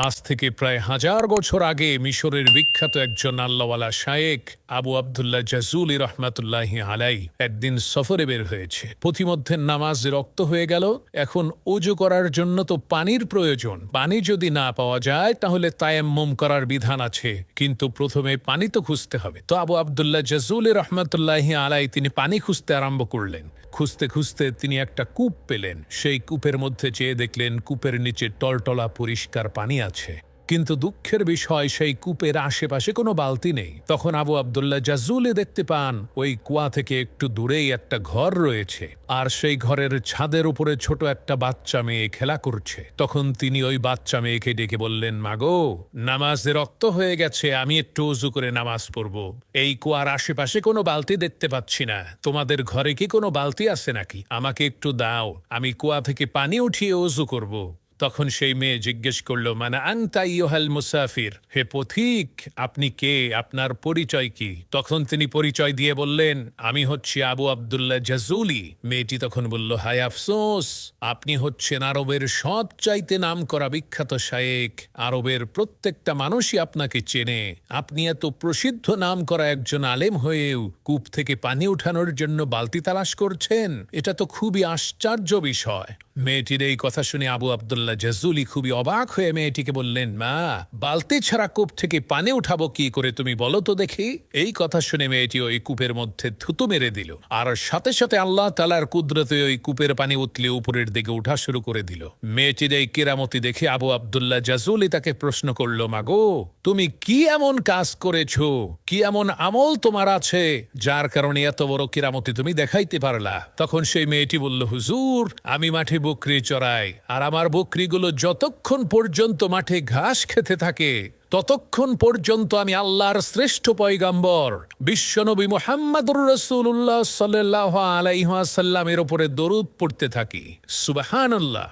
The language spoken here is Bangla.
আজ থেকে প্রায় 1000 বছর আগে মিশরের বিখ্যাত একজন আল্লাহওয়ালা শায়েখ আবু আবদুল্লাহ জাজুলি রহমাতুল্লাহি আলাই একদিন সফরে বের হয়েছে। পথিমধ্যে নামাজ রক্ত হয়ে গেল। এখন ওযু করার জন্য তো পানির প্রয়োজন। পানি যদি না পাওয়া যায় তাহলে তায়াম্মুম করার বিধান আছে, কিন্তু প্রথমে পানি তো খুঁজতে হবে। তো আবু আবদুল্লাহ জাজুলি রহমাতুল্লাহি আলাই তিনি পানি খুঁজতে আরম্ভ করলেন। খুঁজতে খুঁজতে তিনি একটা কূপ পেলেন। সেই কূপের মধ্যে চেয়ে দেখলেন কূপের নিচে টলটলা পরিষ্কার পানি আছে, কিন্তু দুঃখের বিষয় সেই কূপের আশেপাশে কোনো বালতি নেই। তখন আবু আবদুল্লাহ জাজুলি দেখতে পান ওই কুয়া থেকে একটু দূরেই একটা ঘর রয়েছে, আর সেই ঘরের ছাদের উপরে ছোট একটা বাচ্চা মেয়ে খেলা করছে। তখন তিনি ওই বাচ্চা মেয়েকে ডেকে বললেন, মাগো, নামাজে রক্ত হয়ে গেছে, আমি একটু উযু করে নামাজ পড়ব। এই কুয়ার আশেপাশে কোনো বালতি দেখতে পাচ্ছি না, তোমাদের ঘরে কি কোনো বালতি আছে নাকি? আমাকে একটু দাও, আমি কুয়া থেকে পানি উঠিয়ে উযু করব। তখন সেই মেয়ে জিজ্ঞেস করল, মানে আনতা আইয়ুহাল মুসাফির, হে পথিক, আপনি কে, আপনার পরিচয় কি? তখন তিনি পরিচয় দিয়ে বললেন, আমি হচ্ছি আবু আবদুল্লাহ জাজুলি। মেয়েটি তখন বলল, হায় আফসোস, আপনি হচ্ছেন আরবের সবচাইতে নামকরা বিখ্যাত শায়েখ। আরবের প্রত্যেকটা মানুষই আপনাকে চেনে। আপনি এত প্রসিদ্ধ নামকরা একজন আলেম হয়েও কূপ থেকে পানি উঠানোর জন্য বালতি তালাশ করছেন, এটা তো খুবই আশ্চর্য বিষয়। মেয়েটির এই কথা শুনে আবু আবদুল্লাহ জাজুলি খুবই অবাক হয়ে মেয়েটিকে বললেন, মা, বালতি ছাড়া কূপ থেকে পানি উঠাবো কি করে, তুমি বলো তো দেখি। এই কথা শুনে মেয়েটি ওই কূপের মধ্যে থুতু মেরে দিল, আর সাথে সাথে আল্লাহ তাআলার কুদরতে ওই কূপের পানি উতলে উপরের দিকে উঠা শুরু করে দিল। মেয়েটির এই কেরামতি দেখে আবু আবদুল্লাহ জাজুলি তাকে প্রশ্ন করল, মাগো, তুমি কি এমন কাজ করেছো, কি এমন আমল তোমার আছে যার কারণে এত বড় কেরামতি তুমি দেখাইতে পারলা? তখন সেই মেয়েটি বলল, হুজুর, আমি মাঠে বকরি চড়াই, আর আমার বকরিগুলো যতক্ষণ পর্যন্ত মাঠে ঘাস খেতে থাকে ততক্ষণ পর্যন্ত আমি আল্লাহর শ্রেষ্ঠ পয়গাম্বর বিশ্বনবী মুহাম্মদুর রাসূলুল্লাহ সাল্লাল্লাহু আলাইহি ওয়াসাল্লামের উপরে দরুদ পড়তে থাকি। সুবহানাল্লাহ।